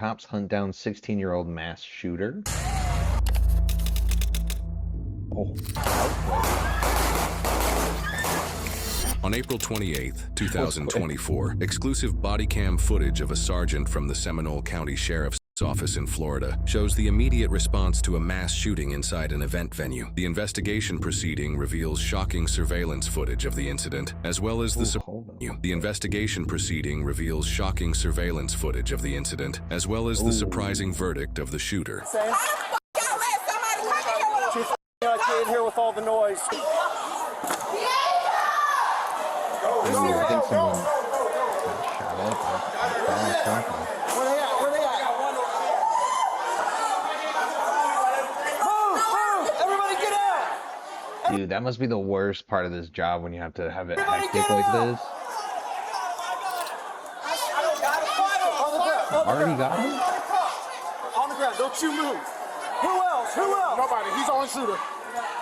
Cops hunt down 16-year-old mass shooter. Oh. On April 28, 2024, exclusive body cam footage of a sergeant from the Seminole County Sheriff's Office in Florida shows the immediate response to a mass shooting inside an event venue. The investigation proceeding reveals shocking surveillance footage of the incident, as well as the investigation proceeding reveals shocking surveillance footage of the incident, as well as the surprising verdict of the shooter. I can't hear with all the noise. I think someone shot up. Where they at? Where they at? Move! Everybody get out! Dude, that must be the worst part of this job when you have to have it hectic like this. Already got him? On the ground, don't you move. Who else? Who else? Nobody, he's on shooter.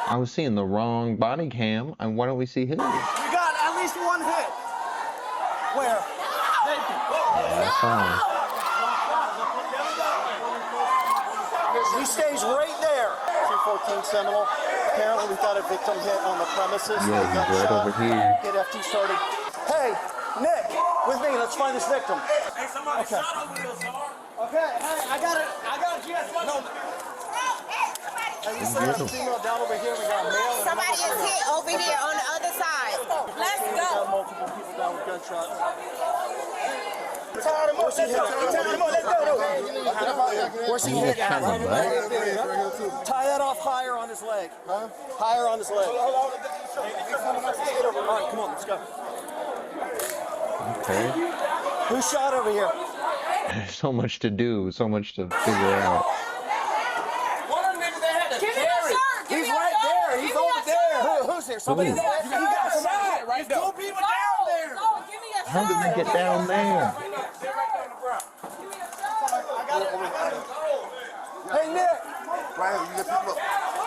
I was seeing the wrong body cam, and why don't we see his? We got at least one hit. Where? Yeah, that's fine. He stays right there. 214 Seminole. Apparently we thought a victim hit on the premises. Yeah, he's right over here. Get FT started. Hey, Nick, with me. Let's find this victim. Hey, somebody Okay. shot over here, sir. Okay, hey, I got it. Yes, no. Hey, you said a female down over here. We got a male. Somebody is hit over here on the other side. Let's We got go. multiple people down with gunshots. Where's he hit at? Right in there. Tie that off higher on his leg. Higher on his leg. All right, come on, let's go. Okay. Who shot over here? There's so much to do, so much to figure out. He's right there. He's over there. Who's there? Somebody. He got shot right there. Two people down there. How did we get down there? Hey, Nick.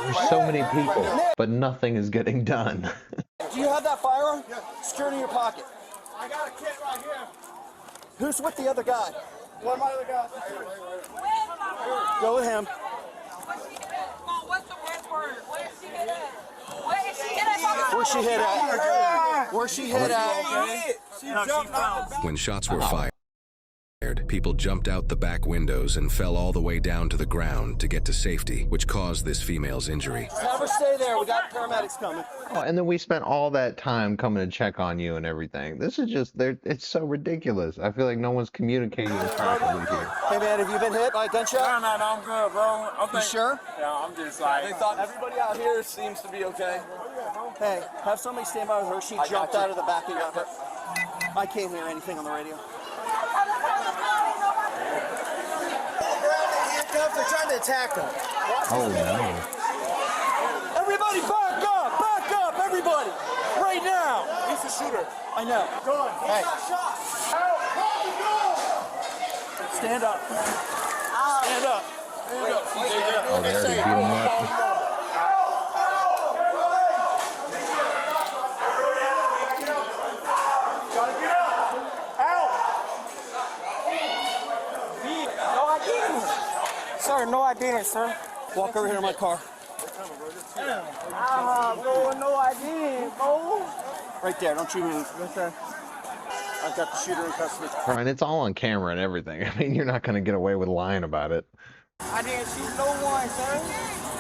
There's so many people, but nothing is getting done. Do you have that firearm? Secured in your pocket. I got a kit right here. Who's with the other guy? One of my other guys. Go with him. What's the word? Where is she hit at? Where is she hit at? Where's she hit at? Where's she hit at? She jumped out. When shots were fired, people jumped out the back windows and fell all the way down to the ground to get to safety, which caused this female's injury. Never stay there. We got paramedics coming. Oh, and then we spent all that time coming to check on you and everything. This is just, it's so ridiculous. I feel like no one's communicating properly here. Hey, man, have you been hit by a gunshot? No, I'm good, bro. Okay. You sure? Yeah, I'm just like. They thought everybody out here seems to be okay. Hey, have somebody stand by with her. She jumped out of the back and got hurt. I can't hear anything on the radio. They're trying to attack him. Oh no. Everybody back up, everybody. Right now. He's a shooter. I know. Hey. Stand up. Stand up. Oh, they already beat him up. Sir, no ID, sir. Walk over here to my car. Bro, no ID, bro. Right there, don't you move. Right there. I've got the shooter in custody. And it's all on camera and everything. I mean, you're not going to get away with lying about it. I didn't shoot no one, sir.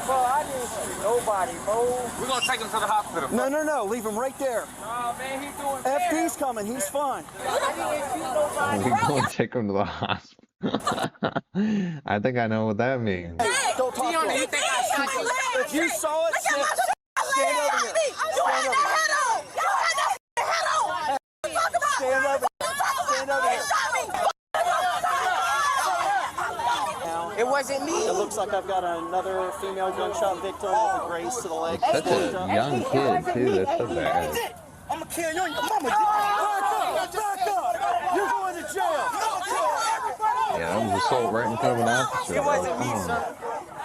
Bro, I didn't shoot nobody, bro. We're gonna take him to the hospital. No, leave him right there. Oh, man, he's doing FD's coming, he's fine. I didn't shoot nobody. We're going to take him to the hospital. I think I know what that means. Hey, don't talk to him. You think I shot you? If you saw it, stand over here. You had no head on. You had no head on. Stand over here. It wasn't me. It looks like I've got another female gunshot victim with a graze to the leg. Such a young kid, too. That's so bad. I'm gonna kill you and your mama. Back up. You're going to jail. Yeah, that was assault right in front of an officer. It wasn't me, sir.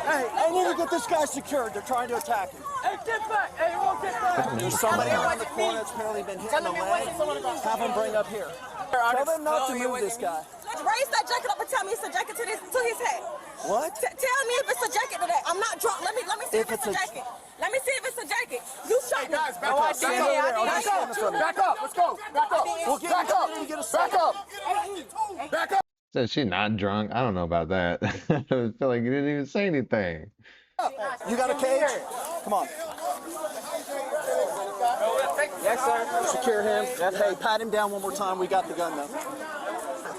Hey, I need to get this guy secured. They're trying to attack him. Hey, get back. Hey, you won't get back. There's somebody around the corner that's apparently been hit in the leg. Have him bring up here. Tell them not to move this guy. Raise that jacket up and tell me it's a jacket to his head. What? Tell me if it's a jacket to that. I'm not drunk. Let me see if it's a jacket. Let me see if it's a jacket. You shot me. Guys, back up. Back up. Let's go. Back up. We'll get back up. Back up. Back up. Says she's not drunk. I don't know about that. I feel like you didn't even say anything. You got a cage? Come on. Yes, sir. Secure him. Hey, pat him down one more time. We got the gun though.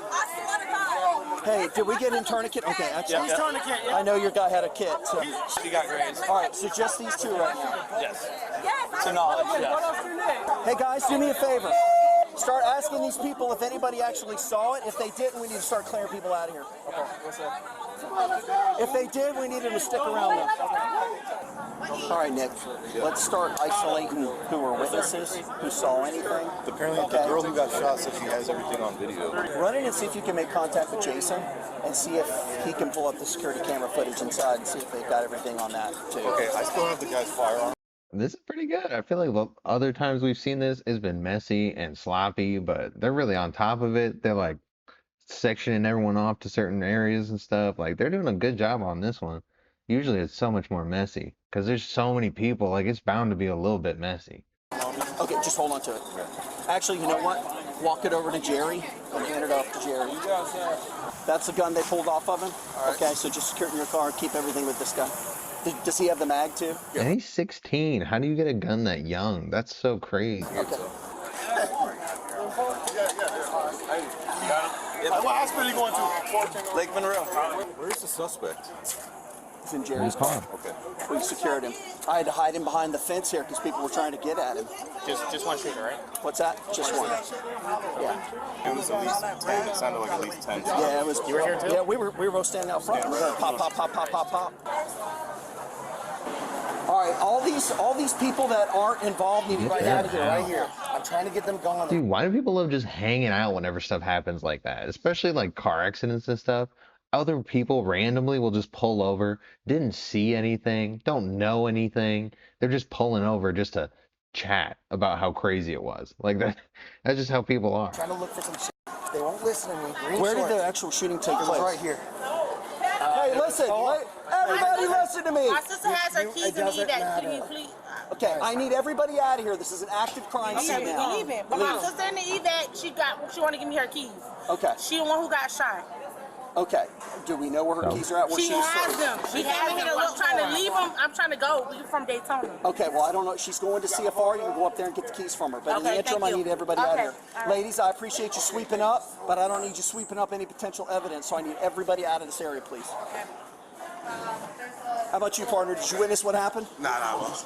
I swear to God. Hey, did we get him tourniquet? Okay, actually. He's tourniquet, yeah. I know your guy had a kit. So. He got grades. All right, so just these two right now. Yes. Yes. To knowledge, yeah. Hey guys, do me a favor. Start asking these people if anybody actually saw it. If they didn't, we need to start clearing people out of here. Okay, what's that? If they did, we need them to stick around then. All right, Nick, let's start isolating who were witnesses, who saw anything. Apparently, the girl who got shot said she has everything on video. Run in and see if you can make contact with Jason and see if he can pull up the security camera footage inside and see if they've got everything on that too. Okay, I still have the guy's firearm. This is pretty good. I feel like the other times we've seen this, it's been messy and sloppy, but they're really on top of it. They're like sectioning everyone off to certain areas and stuff. Like they're doing a good job on this one. Usually it's so much more messy because there's so many people. Like it's bound to be a little bit messy. Okay, just hold on to it. Actually, you know what? Walk it over to Jerry and hand it off to Jerry. That's the gun they pulled off of him? Okay, so just secure it in your car. Keep everything with this guy. Does he have the mag too? And he's 16. How do you get a gun that young? That's so crazy. Okay. What hospital are you going to? Lake Monroe. Where's the suspect? He's in Jerry's car. Okay. We secured him. I had to hide him behind the fence here because people were trying to get at him. Just one shooter, right? What's that? Just one. Yeah. It was at least 10. It sounded like at least 10. Yeah, it was. You were here too? Yeah, we were both standing out front. We were going pop, pop, pop, pop, pop, pop. All right, all these people that aren't involved need to get out of here, right here. I'm trying to get them going. Dude, why do people love just hanging out whenever stuff happens like that? Especially like car accidents and stuff. Other people randomly will just pull over, didn't see anything, don't know anything. They're just pulling over just to chat about how crazy it was. Like that's just how people are. Trying to look for some shit. They won't listen to me. Where did the actual shooting take place? Right here. Hey, listen. Everybody listen to me. My sister has her keys in the evac. Can you please? Okay, I need everybody out of here. This is an active crime scene now. We leaving. But my sister in the evac, she want to give me her keys. Okay. She the one who got shot. Okay. Do we know where her keys are at? Where She has them. She came in here trying to leave them. I'm trying to go. We're from Daytona. Okay, well, I don't know. She's going to CFR. You can go up there and get the keys from her. But in the Okay, interim, I thank you. need everybody out of here. All right. Ladies, I appreciate you sweeping up, but I don't need you sweeping up any potential evidence, so I need everybody out of this area, please. How about you, partner? Did you witness what happened? Nah.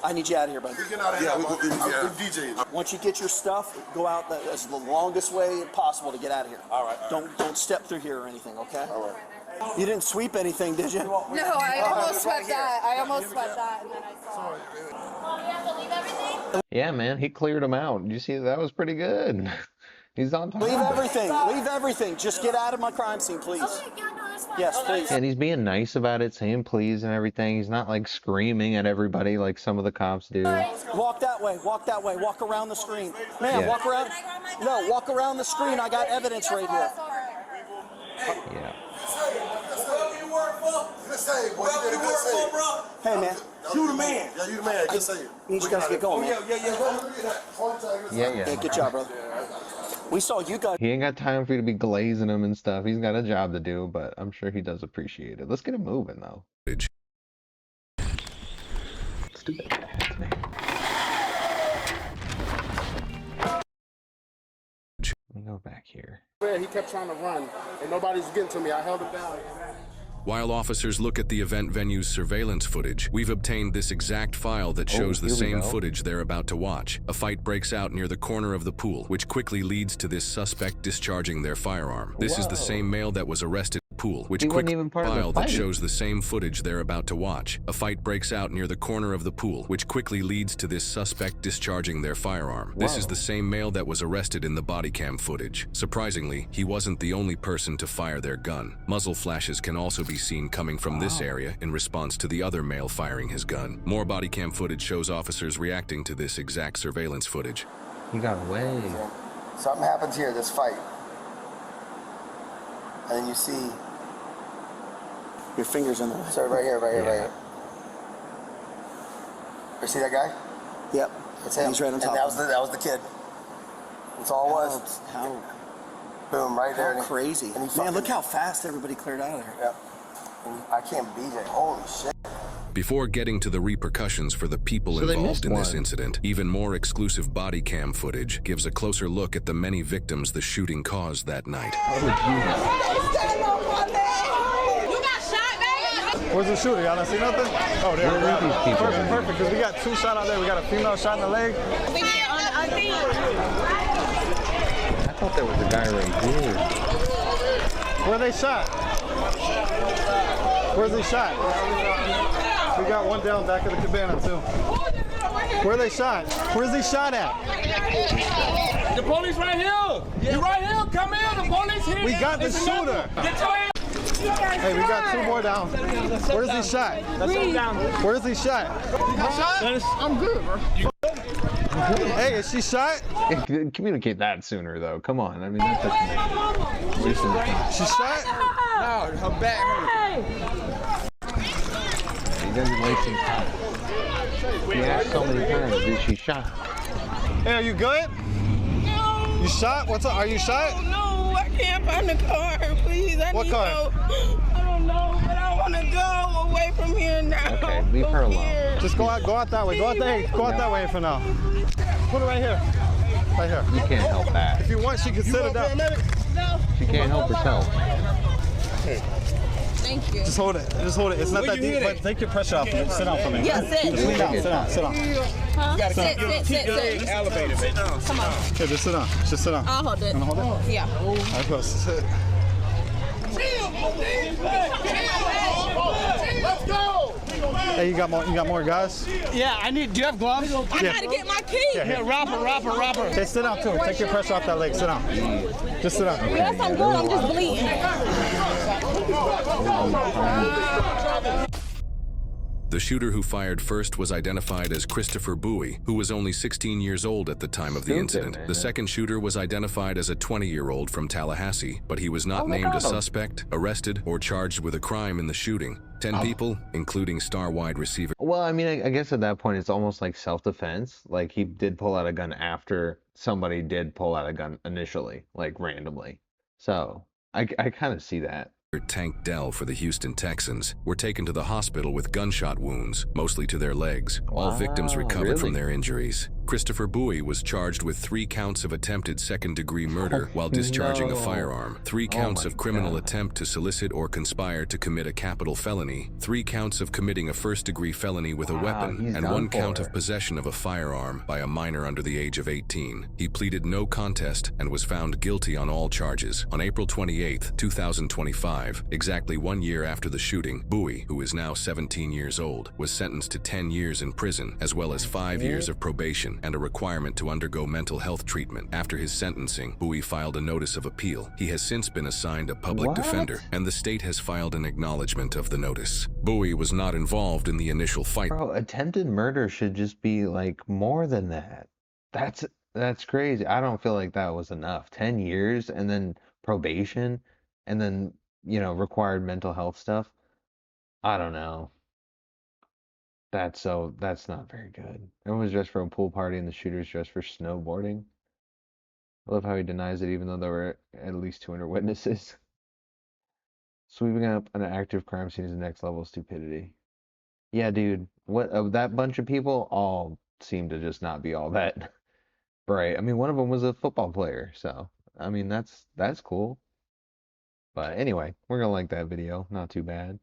I need you out of here, buddy. Yeah, we DJ. Once you get your stuff, go out. That's the longest way possible to get out of here. All right. Don't step through here or anything, okay? All right. You didn't sweep anything, did you? No, I almost swept that. I almost swept that, and then I saw it. You have to leave everything? Yeah, man, he cleared them out. You see, that was pretty good. He's on top. Leave everything. Leave everything. Just get out of my crime scene, please. Yes, please. And he's being nice about it, saying please and everything. He's not like screaming at everybody like some of the cops do. Walk that way. Walk that way. Walk around the screen. Man, walk around. No, walk around the screen. I got evidence right here. Yeah. Hey, man. You the man. Yeah, you the man. Just say it. Need you guys to get going, man. Yeah. Good job, brother. We saw you guys. He ain't got time for you to be glazing him and stuff. He's got a job to do, but I'm sure he does appreciate it. Let's get him moving, though. Let's do that, man. Let me go back here. He kept trying to run, and nobody's getting to me. I held him down. While officers look at the event venue's surveillance footage, we've obtained this exact file that shows the same footage they're about to watch. A fight breaks out near the corner of the pool, which quickly leads to this suspect discharging their firearm. This is the same male that was arrested at the pool, which quickly file that shows the same footage they're about to watch. A fight breaks out near the corner of the pool, which quickly leads to this suspect discharging their firearm. This is the same male that was arrested in the body cam footage. Surprisingly, he wasn't the only person to fire their gun. Muzzle flashes can also be seen coming from this area in response to the other male firing his gun. More body cam footage shows officers reacting to this exact surveillance footage. He got away. Something happens here, this fight. and then you see your fingers in there. So right here, right here. You see that guy? Yep. That's him. He's right on top. And that was the kid. That's all it was. How? Boom, right there. How crazy. Man, look how fast everybody cleared out of there. Yep. And I can't BJ. Holy shit. Before getting to the repercussions for the people involved in this incident, even more exclusive body cam footage gives a closer look at the many victims the shooting caused that night. Where's the shooter? Y'all not see nothing? Oh, there. Perfect, because we got 2 shot out there. We got a female shot in the leg. I thought there was a guy right here. Where they shot? Where's he shot? We got one down back of the cabana too. Where they shot? Where's he shot at? The police right here. You right here. Come here. The police here. We got the shooter. Hey, we got 2 more down. Where's he shot? Where's he shot? I'm good, bro. Hey, is she shot? Communicate that sooner, though. Come on. I mean, that's just she shot? No, her back hurt. He doesn't waste his time. He asked so many times, is she shot? Hey, are you good? No. You shot? What's up? Are you shot? No, I can't find the car. Please, I what need car? help. I don't know, but I want to go away from here now. Okay, leave her alone. Just go out that way. Go out that way for now. Put it right here. Right here. You can't help that. If you want, she can sit it down. No. She can't help herself. Thank you. Just hold it. Just hold it. It's not that deep. But take your pressure off. Sit down for me. Yeah, sit. Just lay down. Sit down. Sit down. Huh? Sit. Elevator. Come on. Okay, just sit down. Just sit down. I'll hold it. You wanna hold it? Yeah. All right, close. Sit. Let's go. Hey, you got more guys? Yeah, I need. Do you have gloves? I gotta get my key. Yeah, rapper. Okay, sit down too. Take your pressure off that leg. Sit down. Just sit down. Yes, I'm good. I'm just bleeding. The shooter who fired first was identified as Christopher Bowie, who was only 16 years old at the time of the incident. The second shooter was identified as a 20-year-old from Tallahassee, but he was not named a suspect, arrested, or charged with a crime in the shooting. 10 people, including star wide receiver. Well, I mean, I guess at that point, it's almost like self-defense. Like, he did pull out a gun after somebody did pull out a gun initially, like, randomly. So, I kind of see that. Tank Dell for the Houston Texans were taken to the hospital with gunshot wounds, mostly to their legs. All victims recovered from their injuries. Christopher Bowie was charged with 3 counts of attempted second-degree murder while discharging a firearm, 3 counts of criminal attempt to solicit or conspire to commit a capital felony, 3 counts of committing a first-degree felony with a weapon, and 1 count of possession of a firearm by a minor under the age of 18. He pleaded no contest and was found guilty on all charges. On April 28, 2025, exactly 1 year after the shooting, Bowie, who is now 17 years old, was sentenced to 10 years in prison, as well as 5 years of probation and a requirement to undergo mental health treatment. After his sentencing, Bowie filed a notice of appeal. He has since been assigned a public defender, and the state has filed an acknowledgement of the notice. Bowie was not involved in the initial fight. Bro, attempted murder should just be like more than that. That's crazy. I don't feel like that was enough. 10 years and then probation and then, required mental health stuff. I don't know. That's not very good. Everyone's dressed for a pool party and the shooter's dressed for snowboarding. I love how he denies it even though there were at least 200 witnesses. Sweeping up an active crime scene is the next level of stupidity. Yeah, dude. What of that bunch of people all seem to just not be all that bright. I mean, one of them was a football player, so I mean that's cool. But anyway, we're gonna like that video. Not too bad.